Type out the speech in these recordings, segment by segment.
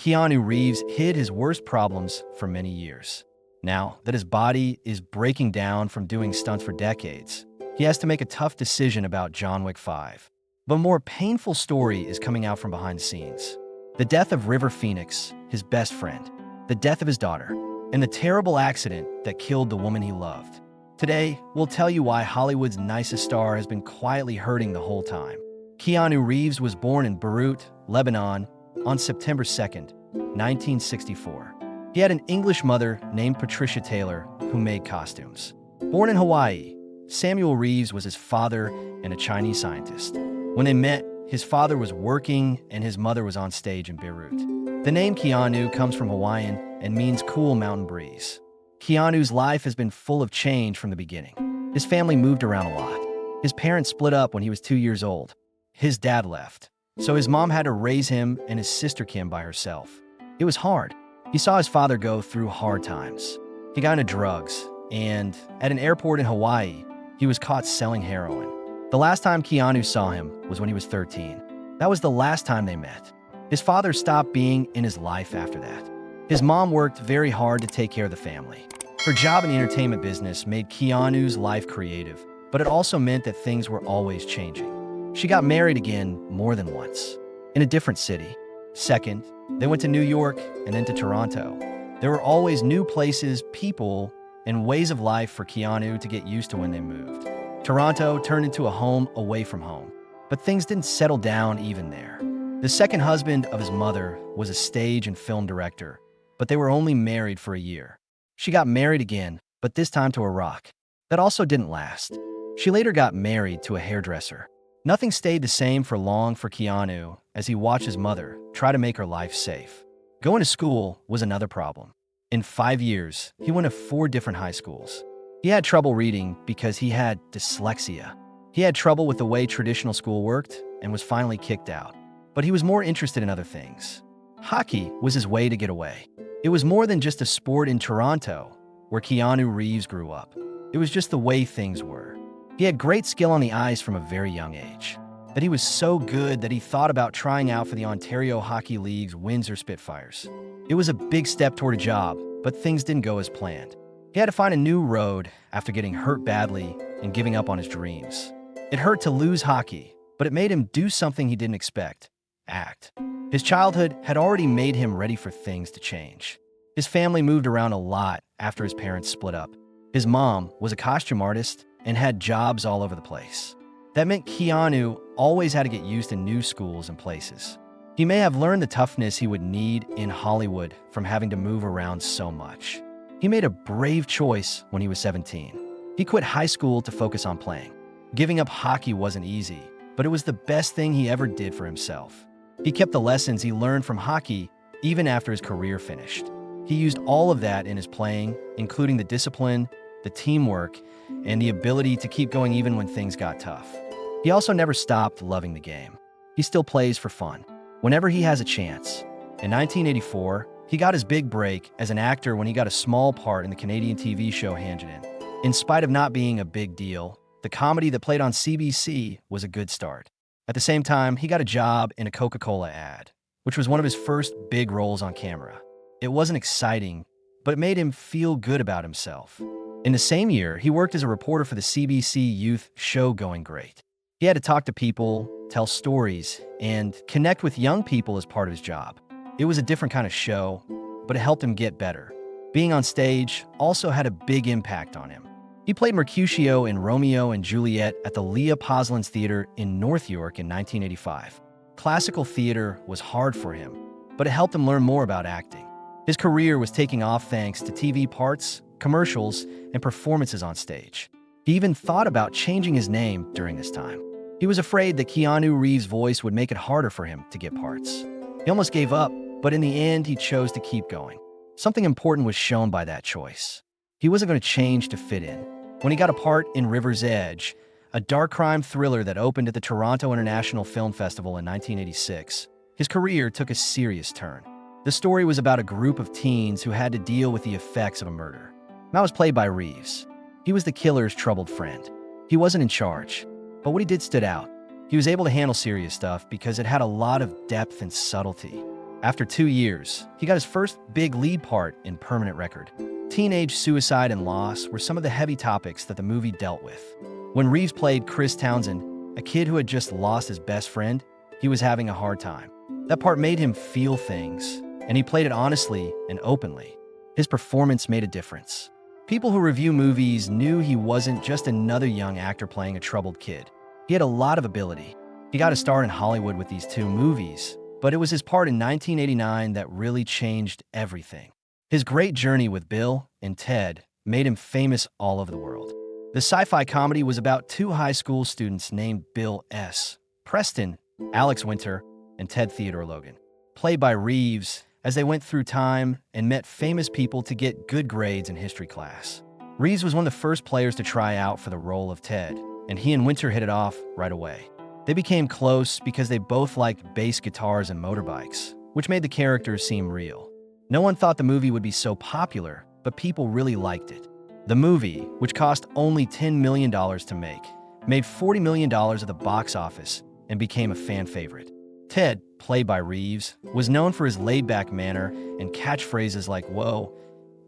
Keanu Reeves hid his worst problems for many years. Now that his body is breaking down from doing stunts for decades, he has to make a tough decision about John Wick 5. But a more painful story is coming out from behind the scenes. The death of River Phoenix, his best friend, the death of his daughter, and the terrible accident that killed the woman he loved. Today, we'll tell you why Hollywood's nicest star has been quietly hurting the whole time. Keanu Reeves was born in Beirut, Lebanon, on September 2nd, 1964. He had an English mother named Patricia Taylor who made costumes. Born in Hawaii, Samuel Reeves was his father and a Chinese scientist. When they met, his father was working and his mother was on stage in Beirut. The name Keanu comes from Hawaiian and means cool mountain breeze. Keanu's life has been full of change from the beginning. His family moved around a lot. His parents split up when he was 2 years old. His dad left, so his mom had to raise him and his sister Kim by herself. It was hard. He saw his father go through hard times. He got into drugs, and at an airport in Hawaii, he was caught selling heroin. The last time Keanu saw him was when he was 13. That was the last time they met. His father stopped being in his life after that. His mom worked very hard to take care of the family. Her job in the entertainment business made Keanu's life creative, but it also meant that things were always changing. She got married again more than once, in a different city. Second, they went to New York and then to Toronto. There were always new places, people, and ways of life for Keanu to get used to when they moved. Toronto turned into a home away from home, but things didn't settle down even there. The second husband of his mother was a stage and film director, but they were only married for a year. She got married again, but this time to a rock. That also didn't last. She later got married to a hairdresser. Nothing stayed the same for long for Keanu as he watched his mother try to make her life safe. Going to school was another problem. In 5 years, he went to 4 different high schools. He had trouble reading because he had dyslexia. He had trouble with the way traditional school worked and was finally kicked out. But he was more interested in other things. Hockey was his way to get away. It was more than just a sport in Toronto, where Keanu Reeves grew up. It was just the way things were. He had great skill on the ice from a very young age. That he was so good that he thought about trying out for the Ontario Hockey League's Windsor Spitfires. It was a big step toward a job, but things didn't go as planned. He had to find a new road after getting hurt badly and giving up on his dreams. It hurt to lose hockey, but it made him do something he didn't expect: act. His childhood had already made him ready for things to change. His family moved around a lot after his parents split up. His mom was a costume artist and had jobs all over the place. That meant Keanu always had to get used to new schools and places. He may have learned the toughness he would need in Hollywood from having to move around so much. He made a brave choice when he was 17. He quit high school to focus on playing. Giving up hockey wasn't easy, but it was the best thing he ever did for himself. He kept the lessons he learned from hockey even after his career finished. He used all of that in his playing, including the discipline, the teamwork, and the ability to keep going even when things got tough. He also never stopped loving the game. He still plays for fun, whenever he has a chance. In 1984, he got his big break as an actor when he got a small part in the Canadian TV show Hanjin. In spite of not being a big deal, the comedy that played on CBC was a good start. At the same time, he got a job in a Coca-Cola ad, which was one of his first big roles on camera. It wasn't exciting, but it made him feel good about himself. In the same year, he worked as a reporter for the CBC youth show Going Great. He had to talk to people, tell stories, and connect with young people as part of his job. It was a different kind of show, but it helped him get better. Being on stage also had a big impact on him. He played Mercutio in Romeo and Juliet at the Leah Poslan's Theater in North York in 1985. Classical theater was hard for him, but it helped him learn more about acting. His career was taking off thanks to TV parts, commercials, and performances on stage. He even thought about changing his name during this time. He was afraid that Keanu Reeves' voice would make it harder for him to get parts. He almost gave up, but in the end, he chose to keep going. Something important was shown by that choice. He wasn't going to change to fit in. When he got a part in River's Edge, a dark crime thriller that opened at the Toronto International Film Festival in 1986, his career took a serious turn. The story was about a group of teens who had to deal with the effects of a murder. That was played by Reeves. He was the killer's troubled friend. He wasn't in charge, but what he did stood out. He was able to handle serious stuff because it had a lot of depth and subtlety. After 2 years, he got his first big lead part in Permanent Record. Teenage suicide and loss were some of the heavy topics that the movie dealt with. When Reeves played Chris Townsend, a kid who had just lost his best friend, he was having a hard time. That part made him feel things, and he played it honestly and openly. His performance made a difference. People who review movies knew he wasn't just another young actor playing a troubled kid. He had a lot of ability. He got a star in Hollywood with these 2 movies, but it was his part in 1989 that really changed everything. His great journey with Bill and Ted made him famous all over the world. The sci-fi comedy was about 2 high school students named Bill S. Preston, Alex Winter, and Ted Theodore Logan, played by Reeves, as they went through time and met famous people to get good grades in history class. Reeves was one of the first players to try out for the role of Ted, and he and Winter hit it off right away. They became close because they both liked bass guitars and motorbikes, which made the characters seem real. No one thought the movie would be so popular, but people really liked it. The movie, which cost only $10 million to make, made $40 million at the box office and became a fan favorite. Ted, played by Reeves, was known for his laid-back manner and catchphrases like "whoa"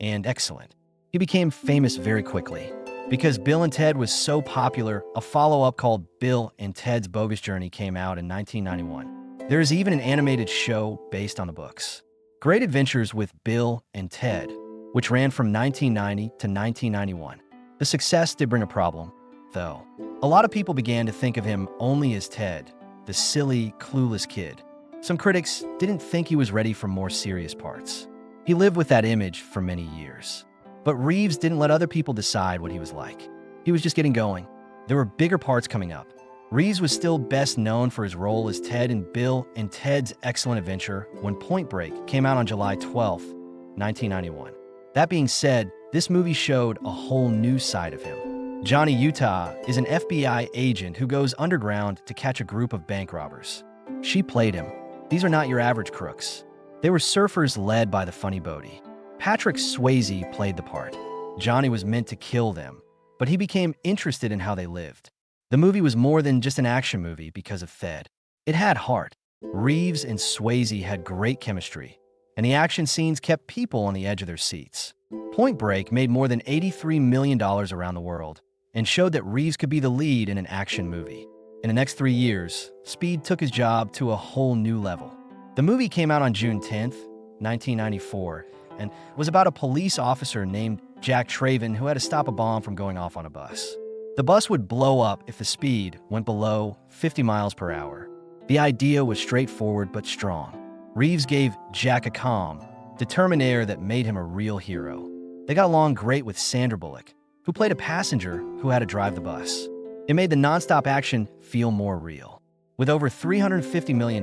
and "excellent." He became famous very quickly. Because Bill and Ted was so popular, a follow-up called Bill and Ted's Bogus Journey came out in 1991. There is even an animated show based on the books. Great Adventures with Bill and Ted, which ran from 1990 to 1991. The success did bring a problem, though. A lot of people began to think of him only as Ted, the silly, clueless kid. Some critics didn't think he was ready for more serious parts. He lived with that image for many years. But Reeves didn't let other people decide what he was like. He was just getting going. There were bigger parts coming up. Reeves was still best known for his role as Ted in Bill and Ted's Excellent Adventure when Point Break came out on July 12, 1991. That being said, this movie showed a whole new side of him. Johnny Utah is an FBI agent who goes underground to catch a group of bank robbers. She played him. These are not your average crooks. They were surfers led by the funny Bodie. Patrick Swayze played the part. Johnny was meant to kill them, but he became interested in how they lived. The movie was more than just an action movie because of Ted. It had heart. Reeves and Swayze had great chemistry, and the action scenes kept people on the edge of their seats. Point Break made more than $83 million around the world and showed that Reeves could be the lead in an action movie. In the next 3 years, Speed took his job to a whole new level. The movie came out on June 10, 1994, and was about a police officer named Jack Traven who had to stop a bomb from going off on a bus. The bus would blow up if the speed went below 50 miles per hour. The idea was straightforward but strong. Reeves gave Jack a calm, determined air that made him a real hero. They got along great with Sandra Bullock, who played a passenger who had to drive the bus. It made the nonstop action feel more real. With over $350 million,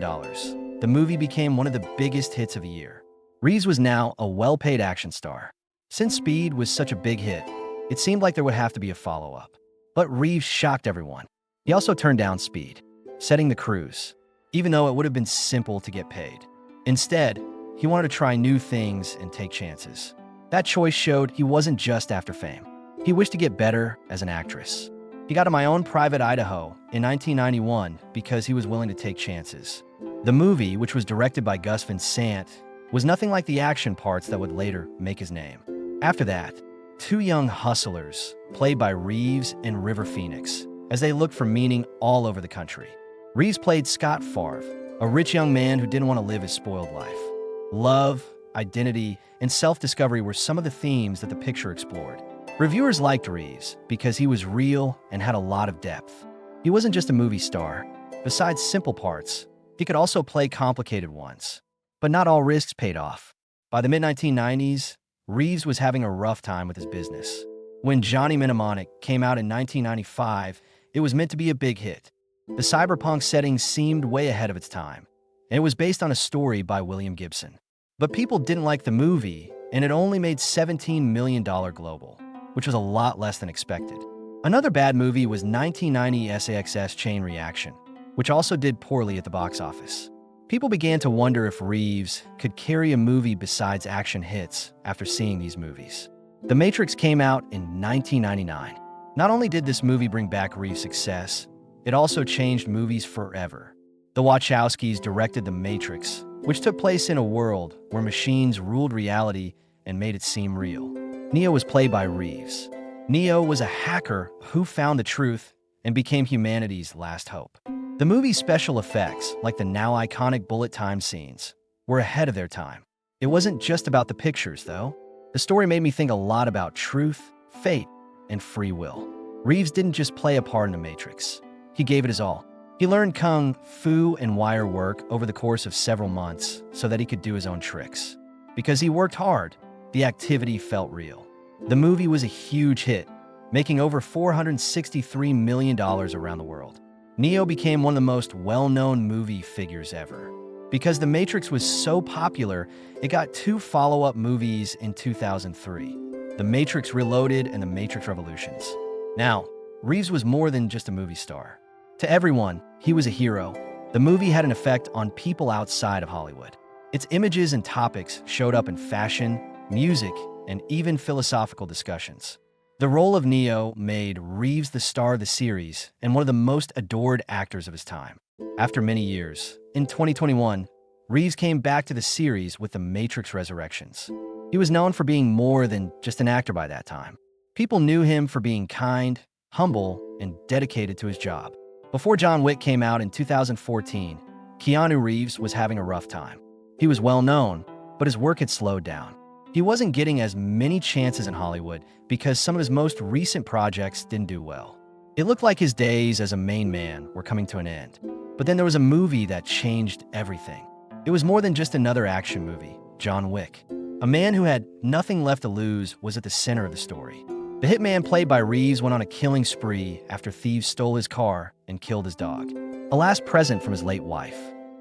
the movie became one of the biggest hits of the year. Reeves was now a well-paid action star. Since Speed was such a big hit, it seemed like there would have to be a follow-up. But Reeves shocked everyone. He also turned down Speed, setting the cruise, even though it would have been simple to get paid. Instead, he wanted to try new things and take chances. That choice showed he wasn't just after fame. He wished to get better as an actress. He got to My Own Private Idaho in 1991 because he was willing to take chances. The movie, which was directed by Gus Van Sant, was nothing like the action parts that would later make his name. After that, 2 young hustlers, played by Reeves and River Phoenix, as they looked for meaning all over the country. Reeves played Scott Favre, a rich young man who didn't want to live his spoiled life. Love, identity, and self-discovery were some of the themes that the picture explored. Reviewers liked Reeves because he was real and had a lot of depth. He wasn't just a movie star. Besides simple parts, he could also play complicated ones. But not all risks paid off. By the mid-1990s, Reeves was having a rough time with his business. When Johnny Mnemonic came out in 1995, it was meant to be a big hit. The cyberpunk setting seemed way ahead of its time, and it was based on a story by William Gibson. But people didn't like the movie, and it only made $17 million global, which was a lot less than expected. Another bad movie was 1990 SAXS Chain Reaction, which also did poorly at the box office. People began to wonder if Reeves could carry a movie besides action hits after seeing these movies. The Matrix came out in 1999. Not only did this movie bring back Reeves' success, it also changed movies forever. The Wachowskis directed The Matrix, which took place in a world where machines ruled reality and made it seem real. Neo was played by Reeves. Neo was a hacker who found the truth and became humanity's last hope. The movie's special effects, like the now iconic bullet time scenes, were ahead of their time. It wasn't just about the pictures, though. The story made me think a lot about truth, fate, and free will. Reeves didn't just play a part in The Matrix. He gave it his all. He learned kung fu and wire work over the course of several months so that he could do his own tricks. Because he worked hard, the activity felt real. The movie was a huge hit, making over $463 million around the world. Neo became one of the most well-known movie figures ever. Because The Matrix was so popular, it got 2 follow-up movies in 2003, The Matrix Reloaded and The Matrix Revolutions. Now, Reeves was more than just a movie star. To everyone, he was a hero. The movie had an effect on people outside of Hollywood. Its images and topics showed up in fashion, music, and even philosophical discussions. The role of Neo made Reeves the star of the series and one of the most adored actors of his time. After many years, in 2021, Reeves came back to the series with The Matrix Resurrections. He was known for being more than just an actor by that time. People knew him for being kind, humble, and dedicated to his job. Before John Wick came out in 2014, Keanu Reeves was having a rough time. He was well known, but his work had slowed down. He wasn't getting as many chances in Hollywood because some of his most recent projects didn't do well. It looked like his days as a main man were coming to an end. But then there was a movie that changed everything. It was more than just another action movie, John Wick. A man who had nothing left to lose was at the center of the story. The hitman played by Reeves went on a killing spree after thieves stole his car and killed his dog, a last present from his late wife.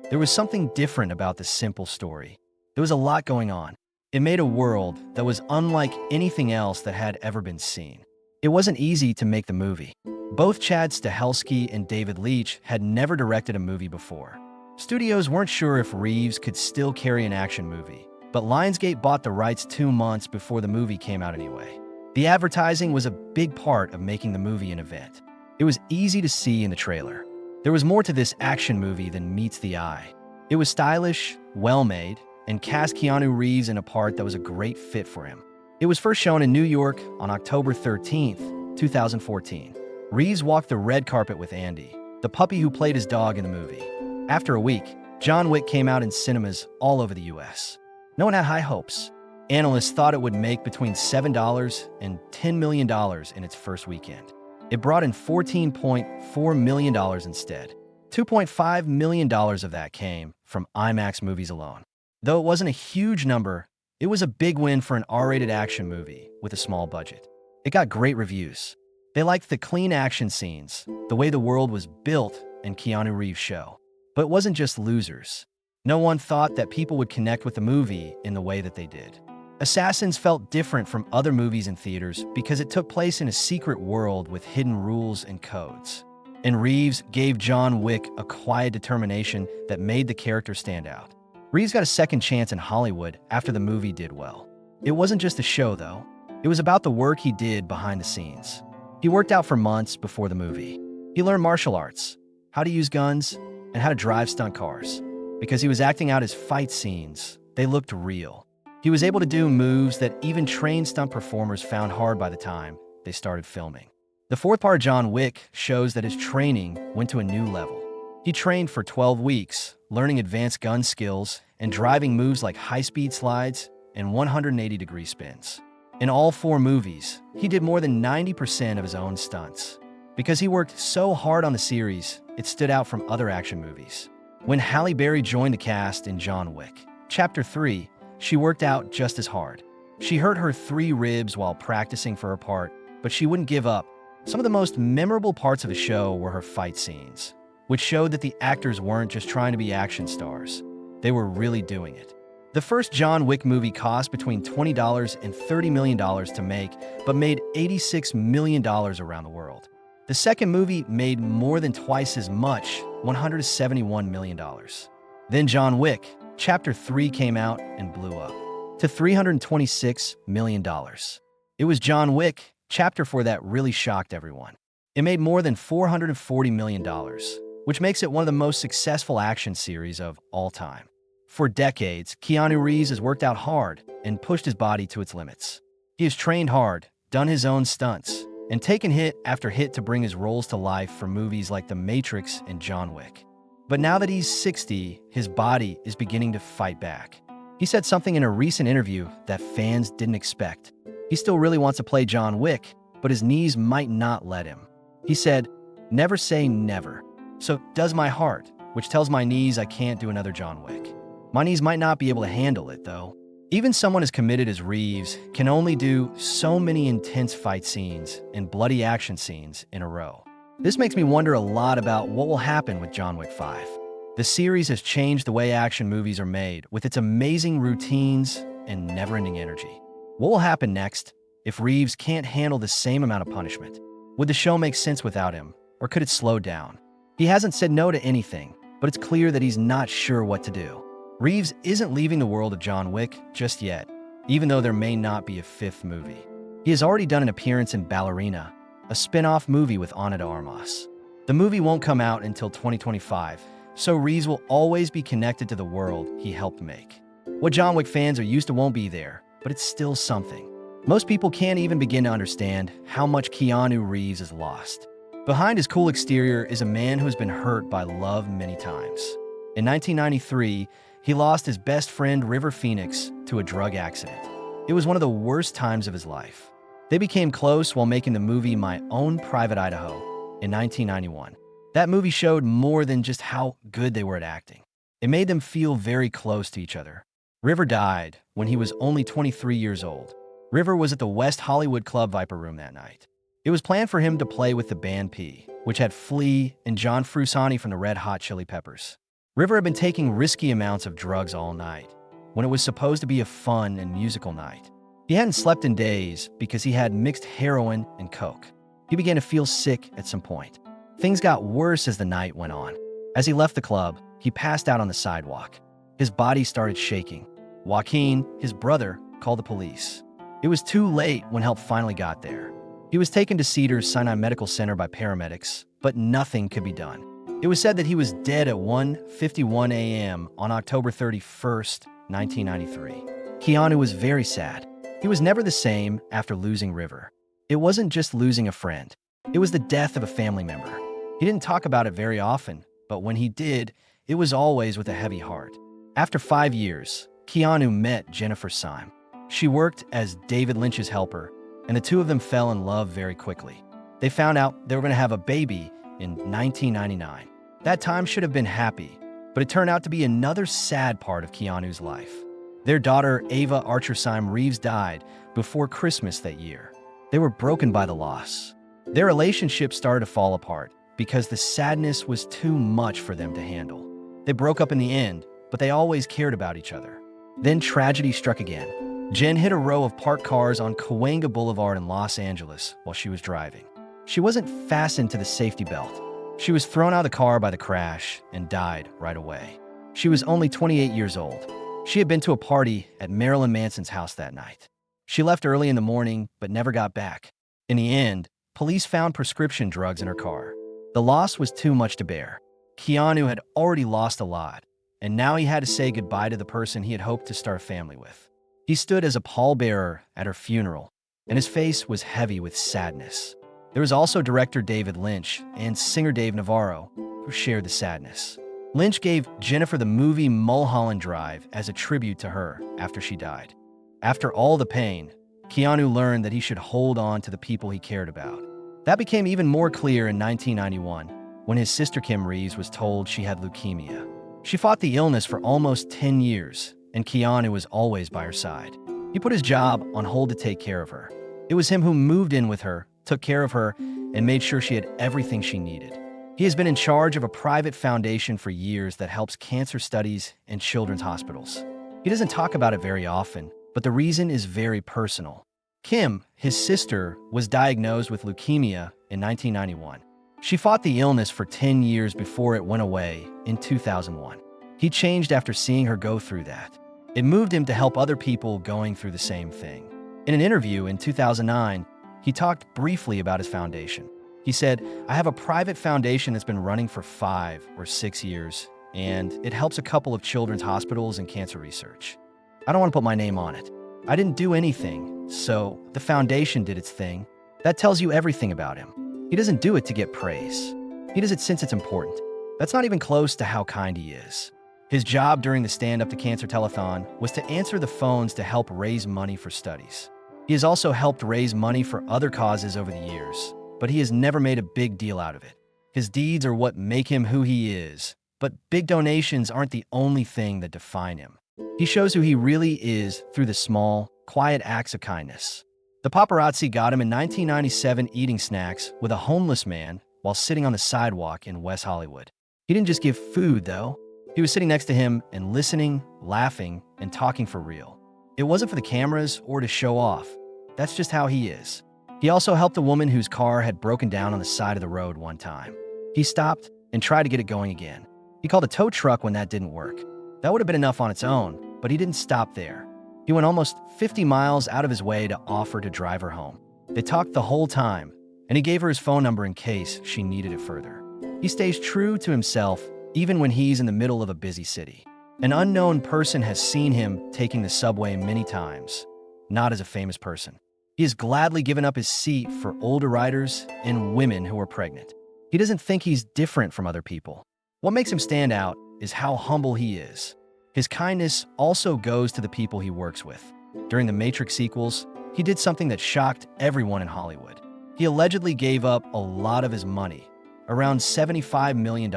There was something different about the simple story. There was a lot going on. It made a world that was unlike anything else that had ever been seen. It wasn't easy to make the movie. Both Chad Stahelski and David Leitch had never directed a movie before. Studios weren't sure if Reeves could still carry an action movie, but Lionsgate bought the rights 2 months before the movie came out anyway. The advertising was a big part of making the movie an event. It was easy to see in the trailer. There was more to this action movie than meets the eye. It was stylish, well-made, and cast Keanu Reeves in a part that was a great fit for him. It was first shown in New York on October 13th, 2014. Reeves walked the red carpet with Andy, the puppy who played his dog in the movie. After a week, John Wick came out in cinemas all over the US. No one had high hopes. Analysts thought it would make between $7 and $10 million in its first weekend. It brought in $14.4 million instead. $2.5 million of that came from IMAX movies alone. Though it wasn't a huge number, it was a big win for an R-rated action movie with a small budget. It got great reviews. They liked the clean action scenes, the way the world was built, and Keanu Reeves' show. But it wasn't just losers. No one thought that people would connect with the movie in the way that they did. Assassins felt different from other movies in theaters because it took place in a secret world with hidden rules and codes. And Reeves gave John Wick a quiet determination that made the character stand out. Reeves got a second chance in Hollywood after the movie did well. It wasn't just a show, though. It was about the work he did behind the scenes. He worked out for months before the movie. He learned martial arts, how to use guns, and how to drive stunt cars. Because he was acting out his fight scenes, they looked real. He was able to do moves that even trained stunt performers found hard by the time they started filming. The fourth part of John Wick shows that his training went to a new level. He trained for 12 weeks, learning advanced gun skills and driving moves like high-speed slides and 180-degree spins. In all 4 movies, he did more than 90% of his own stunts. Because he worked so hard on the series, it stood out from other action movies. When Halle Berry joined the cast in John Wick, Chapter 3, she worked out just as hard. She hurt her 3 ribs while practicing for her part, but she wouldn't give up. Some of the most memorable parts of the show were her fight scenes, which showed that the actors weren't just trying to be action stars. They were really doing it. The first John Wick movie cost between $20 and $30 million to make, but made $86 million around the world. The second movie made more than twice as much, $171 million. Then John Wick, Chapter 3 came out and blew up to $326 million. It was John Wick, Chapter 4 that really shocked everyone. It made more than $440 million, which makes it one of the most successful action series of all time. For decades, Keanu Reeves has worked out hard and pushed his body to its limits. He has trained hard, done his own stunts, and taken hit after hit to bring his roles to life for movies like The Matrix and John Wick. But now that he's 60, his body is beginning to fight back. He said something in a recent interview that fans didn't expect. He still really wants to play John Wick, but his knees might not let him. He said, "Never say never. So does my heart, which tells my knees I can't do another John Wick. My knees might not be able to handle it, though." Even someone as committed as Reeves can only do so many intense fight scenes and bloody action scenes in a row. This makes me wonder a lot about what will happen with John Wick 5. The series has changed the way action movies are made with its amazing routines and never-ending energy. What will happen next if Reeves can't handle the same amount of punishment? Would the show make sense without him, or could it slow down? He hasn't said no to anything, but it's clear that he's not sure what to do. Reeves isn't leaving the world of John Wick just yet, even though there may not be a fifth movie. He has already done an appearance in Ballerina, a spin-off movie with Ana de Armas. The movie won't come out until 2025, so Reeves will always be connected to the world he helped make. What John Wick fans are used to won't be there, but it's still something. Most people can't even begin to understand how much Keanu Reeves has lost. Behind his cool exterior is a man who has been hurt by love many times. In 1993, he lost his best friend River Phoenix to a drug accident. It was one of the worst times of his life. They became close while making the movie My Own Private Idaho in 1991. That movie showed more than just how good they were at acting. It made them feel very close to each other. River died when he was only 23 years old. River was at the West Hollywood Club Viper Room that night. It was planned for him to play with the band P, which had Flea and John Frusciante from the Red Hot Chili Peppers. River had been taking risky amounts of drugs all night, when it was supposed to be a fun and musical night. He hadn't slept in days because he had mixed heroin and coke. He began to feel sick at some point. Things got worse as the night went on. As he left the club, he passed out on the sidewalk. His body started shaking. Joaquin, his brother, called the police. It was too late when help finally got there. He was taken to Cedars-Sinai Medical Center by paramedics, but nothing could be done. It was said that he was dead at 1:51 a.m. on October 31st, 1993. Keanu was very sad. He was never the same after losing River. It wasn't just losing a friend. It was the death of a family member. He didn't talk about it very often, but when he did, it was always with a heavy heart. After 5 years, Keanu met Jennifer Syme. She worked as David Lynch's helper, and the two of them fell in love very quickly. They found out they were going to have a baby in 1999. That time should have been happy, but it turned out to be another sad part of Keanu's life. Their daughter, Ava Archer Syme Reeves, died before Christmas that year. They were broken by the loss. Their relationship started to fall apart because the sadness was too much for them to handle. They broke up in the end, but they always cared about each other. Then tragedy struck again. Jen hit a row of parked cars on Cahuenga Boulevard in Los Angeles while she was driving. She wasn't fastened to the safety belt. She was thrown out of the car by the crash and died right away. She was only 28 years old. She had been to a party at Marilyn Manson's house that night. She left early in the morning but never got back. In the end, police found prescription drugs in her car. The loss was too much to bear. Keanu had already lost a lot, and now he had to say goodbye to the person he had hoped to start a family with. He stood as a pallbearer at her funeral, and his face was heavy with sadness. There was also director David Lynch and singer Dave Navarro, who shared the sadness. Lynch gave Jennifer the movie Mulholland Drive as a tribute to her after she died. After all the pain, Keanu learned that he should hold on to the people he cared about. That became even more clear in 1991, when his sister Kim Reeves was told she had leukemia. She fought the illness for almost 10 years, and Keanu was always by her side. He put his job on hold to take care of her. It was him who moved in with her, took care of her, and made sure she had everything she needed. He has been in charge of a private foundation for years that helps cancer studies and children's hospitals. He doesn't talk about it very often, but the reason is very personal. Kim, his sister, was diagnosed with leukemia in 1991. She fought the illness for 10 years before it went away in 2001. He changed after seeing her go through that. It moved him to help other people going through the same thing. In an interview in 2009, he talked briefly about his foundation. He said, "I have a private foundation that's been running for 5 or 6 years, and it helps a couple of children's hospitals and cancer research. I don't want to put my name on it. I didn't do anything, so the foundation did its thing. That tells you everything about him. He doesn't do it to get praise. He does it since it's important. That's not even close to how kind he is. His job during the Stand Up to Cancer telethon was to answer the phones to help raise money for studies. He has also helped raise money for other causes over the years, but he has never made a big deal out of it. His deeds are what make him who he is, but big donations aren't the only thing that define him. He shows who he really is through the small, quiet acts of kindness. The paparazzi got him in 1997 eating snacks with a homeless man while sitting on the sidewalk in West Hollywood. He didn't just give food, though. He was sitting next to him and listening, laughing, and talking for real. It wasn't for the cameras or to show off. That's just how he is. He also helped a woman whose car had broken down on the side of the road one time. He stopped and tried to get it going again. He called a tow truck when that didn't work. That would have been enough on its own, but he didn't stop there. He went almost 50 miles out of his way to offer to drive her home. They talked the whole time, and he gave her his phone number in case she needed it further. He stays true to himself even when he's in the middle of a busy city. An unknown person has seen him taking the subway many times, not as a famous person. He has gladly given up his seat for older riders and women who are pregnant. He doesn't think he's different from other people. What makes him stand out is how humble he is. His kindness also goes to the people he works with. During the Matrix sequels, he did something that shocked everyone in Hollywood. He allegedly gave up a lot of his money, around $75 million,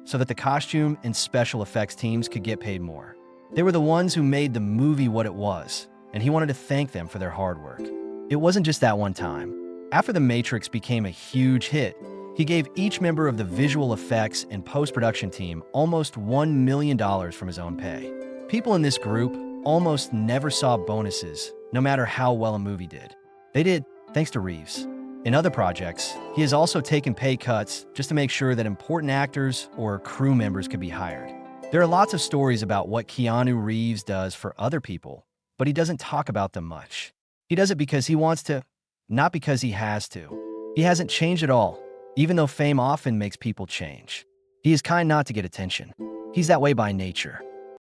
so that the costume and special effects teams could get paid more. They were the ones who made the movie what it was, and he wanted to thank them for their hard work. It wasn't just that one time. After The Matrix became a huge hit, he gave each member of the visual effects and post-production team almost $1 million from his own pay. People in this group almost never saw bonuses, no matter how well a movie did. They did, thanks to Reeves. In other projects, he has also taken pay cuts just to make sure that important actors or crew members could be hired. There are lots of stories about what Keanu Reeves does for other people, but he doesn't talk about them much. He does it because he wants to, not because he has to. He hasn't changed at all, even though fame often makes people change. He is kind not to get attention. He's that way by nature.